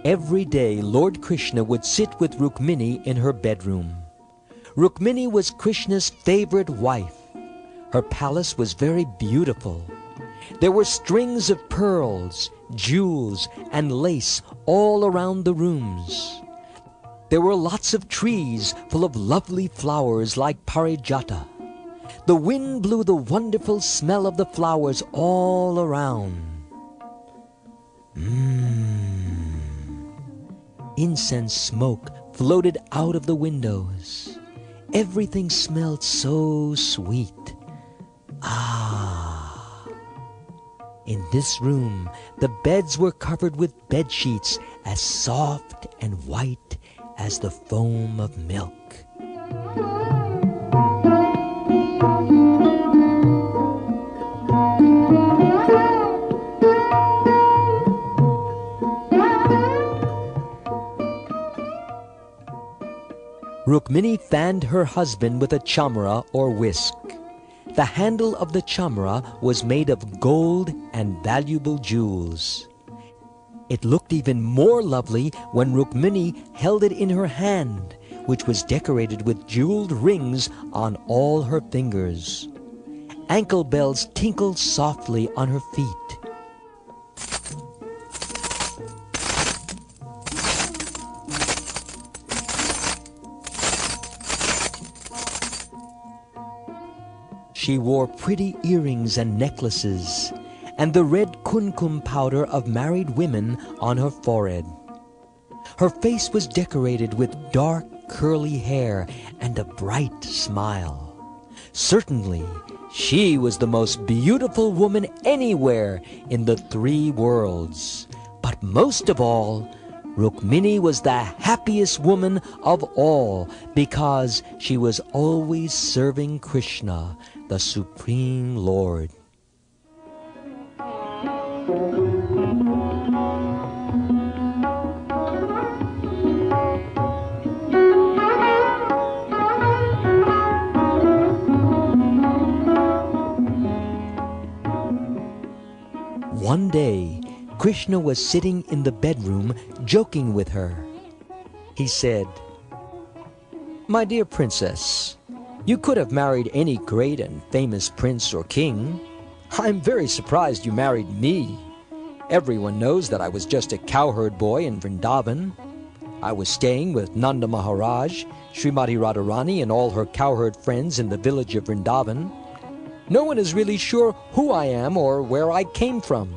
Every day Lord Krishna would sit with Rukmini in her bedroom. Rukmini was Krishna's favorite wife. Her palace was very beautiful. There were strings of pearls, jewels, and lace all around the rooms. There were lots of trees full of lovely flowers like parijata. The wind blew the wonderful smell of the flowers all around. Incense smoke floated out of the windows. Everything smelled so sweet. In this room, the beds were covered with bed sheets as soft and white as the foam of milk. Rukmini fanned her husband with a chamra or whisk. The handle of the chamra was made of gold and valuable jewels. It looked even more lovely when Rukmini held it in her hand, which was decorated with jeweled rings on all her fingers. Ankle bells tinkled softly on her feet. She wore pretty earrings and necklaces, and the red kumkum powder of married women on her forehead. Her face was decorated with dark curly hair and a bright smile. Certainly, she was the most beautiful woman anywhere in the 3 worlds. But most of all, Rukmini was the happiest woman of all because she was always serving Krishna, the Supreme Lord. One day, Krishna was sitting in the bedroom joking with her. He said, "My dear princess, you could have married any great and famous prince or king. I'm very surprised you married me. Everyone knows that I was just a cowherd boy in Vrindavan. I was staying with Nanda Maharaj, Srimati Radharani, and all her cowherd friends in the village of Vrindavan. No one is really sure who I am or where I came from.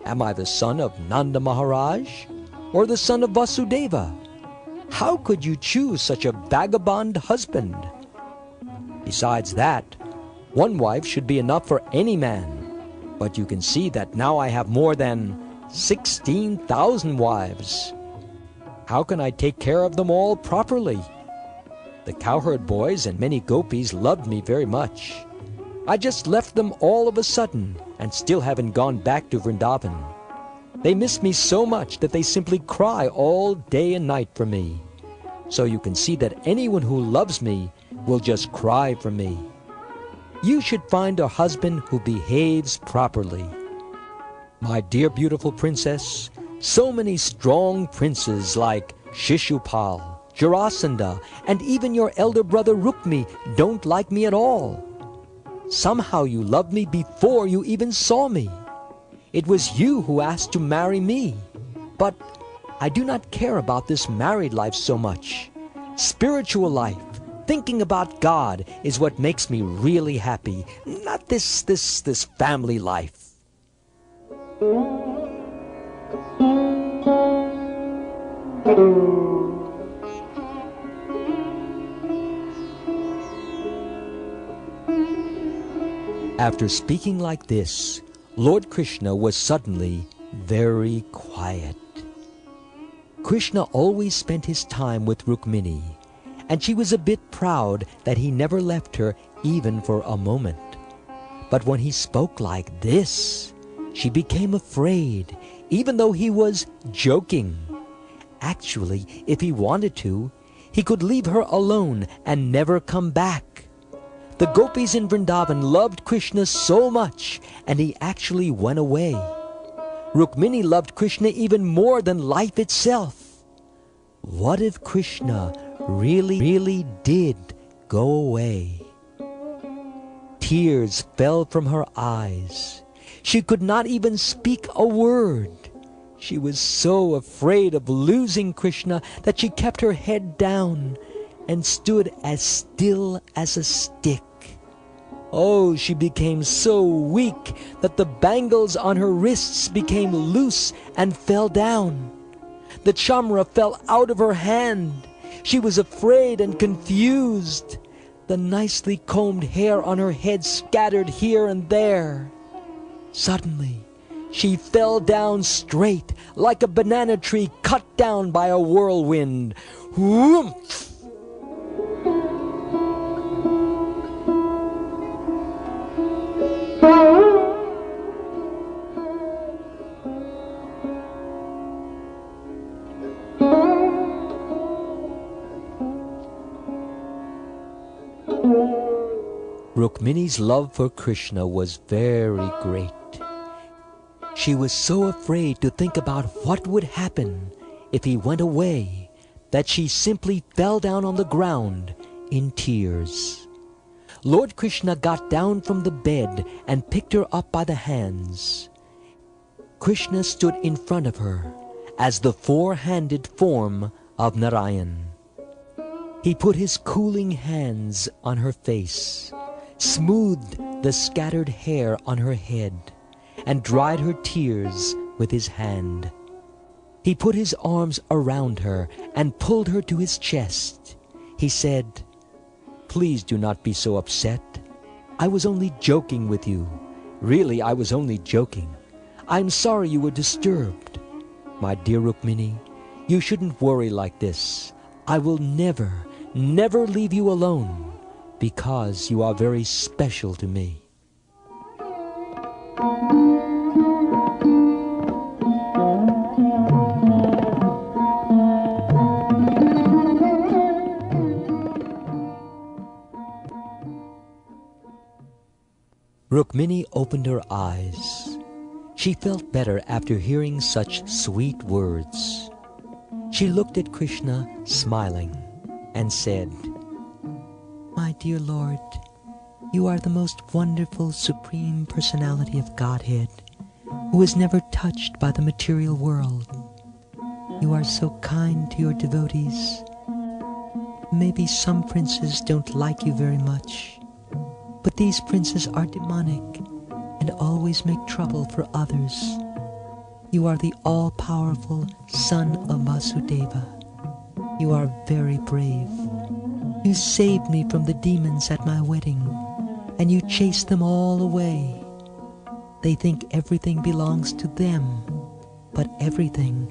Am I the son of Nanda Maharaj or the son of Vasudeva? How could you choose such a vagabond husband? Besides that, one wife should be enough for any man. But you can see that now I have more than 16,000 wives. How can I take care of them all properly? The cowherd boys and many gopis loved me very much. I just left them all of a sudden and still haven't gone back to Vrindavan. They miss me so much that they simply cry all day and night for me. So you can see that anyone who loves me will just cry for me. You should find a husband who behaves properly. My dear beautiful princess, so many strong princes like Shishupal, Jarasandha, and even your elder brother Rukmi don't like me at all. Somehow you loved me before you even saw me. It was you who asked to marry me. But I do not care about this married life so much. Spiritual life, thinking about God, is what makes me really happy, not this family life." After speaking like this, Lord Krishna was suddenly very quiet. Krishna always spent his time with Rukmini, and she was a bit proud that he never left her even for a moment. But when he spoke like this, she became afraid, even though he was joking. Actually, if he wanted to, he could leave her alone and never come back. The gopis in Vrindavan loved Krishna so much, and he actually went away. Rukmini loved Krishna even more than life itself. What if Krishna really did go away? Tears fell from her eyes. She could not even speak a word. She was so afraid of losing Krishna that she kept her head down and stood as still as a stick. Oh, she became so weak that the bangles on her wrists became loose and fell down. The chamra fell out of her hand. She was afraid and confused. The nicely combed hair on her head scattered here and there. Suddenly, she fell down straight, like a banana tree cut down by a whirlwind. Whoomph! Rukmini's love for Krishna was very great. She was so afraid to think about what would happen if he went away that she simply fell down on the ground in tears. Lord Krishna got down from the bed and picked her up by the hands. Krishna stood in front of her as the four-handed form of Narayan. He put his cooling hands on her face, smoothed the scattered hair on her head, and dried her tears with his hand. He put his arms around her and pulled her to his chest. He said, "Please do not be so upset. I was only joking with you. Really, I was only joking. I'm sorry you were disturbed. My dear Rukmini, you shouldn't worry like this. I will never leave you alone, because you are very special to me." Rukmini opened her eyes. She felt better after hearing such sweet words. She looked at Krishna, smiling, and said, "My dear Lord, you are the most wonderful Supreme Personality of Godhead, who is never touched by the material world. You are so kind to your devotees. Maybe some princes don't like you very much, but these princes are demonic and always make trouble for others. You are the all-powerful son of Vasudeva. You are very brave. You saved me from the demons at my wedding, and you chased them all away. They think everything belongs to them, but everything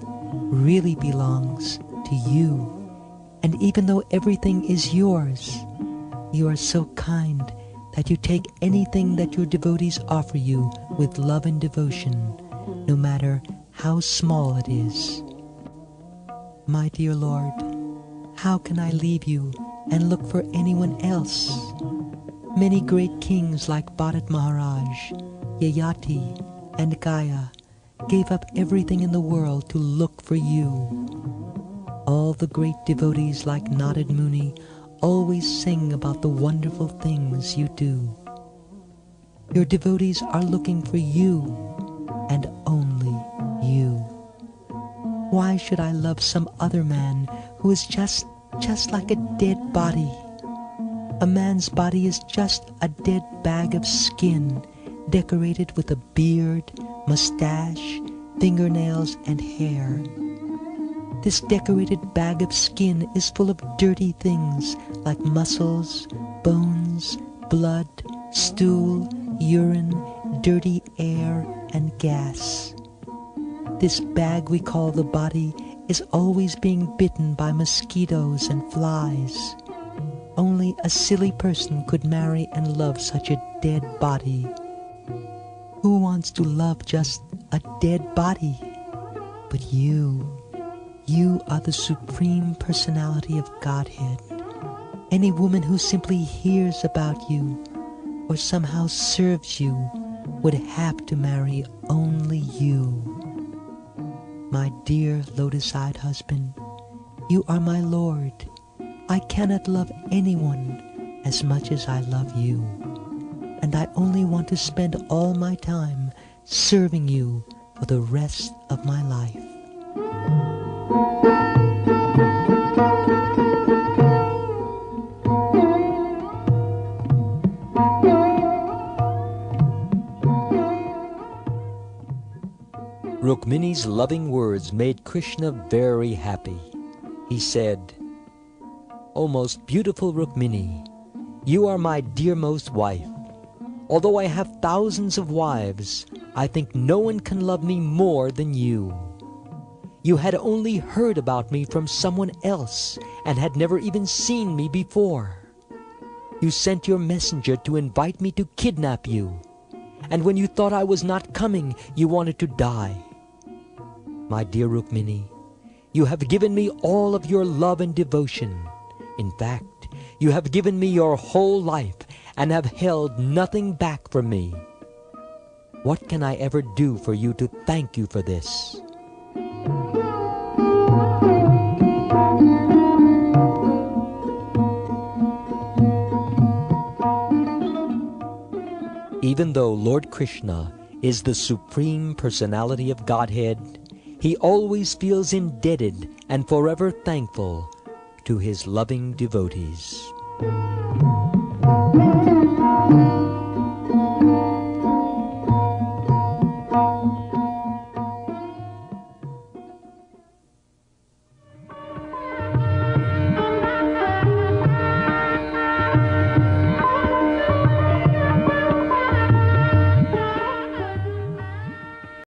really belongs to you. And even though everything is yours, you are so kind that you take anything that your devotees offer you with love and devotion, no matter how small it is. My dear Lord, how can I leave you and look for anyone else? Many great kings like Bharat Maharaj, Yayati, and Gaya gave up everything in the world to look for you. All the great devotees like Narad Muni always sing about the wonderful things you do. Your devotees are looking for you, and only you. Why should I love some other man who is just like a dead body? A man's body is just a dead bag of skin, decorated with a beard, mustache, fingernails, and hair. This decorated bag of skin is full of dirty things like muscles, bones, blood, stool, urine, dirty air, and gas. This bag we call the body is always being bitten by mosquitoes and flies. Only a silly person could marry and love such a dead body. Who wants to love just a dead body? But you are the Supreme Personality of Godhead. Any woman who simply hears about you or somehow serves you would have to marry only you. My dear lotus-eyed husband, you are my Lord. I cannot love anyone as much as I love you, and I only want to spend all my time serving you for the rest of my life. Rukmini's loving words made Krishna very happy. He said, "O most beautiful Rukmini, you are my dearmost wife. Although I have thousands of wives, I think no one can love me more than you. You had only heard about me from someone else and had never even seen me before. You sent your messenger to invite me to kidnap you, and when you thought I was not coming, you wanted to die. My dear Rukmini, you have given me all of your love and devotion. In fact, you have given me your whole life and have held nothing back from me. What can I ever do for you to thank you for this?" Even though Lord Krishna is the Supreme Personality of Godhead, he always feels indebted and forever thankful to his loving devotees.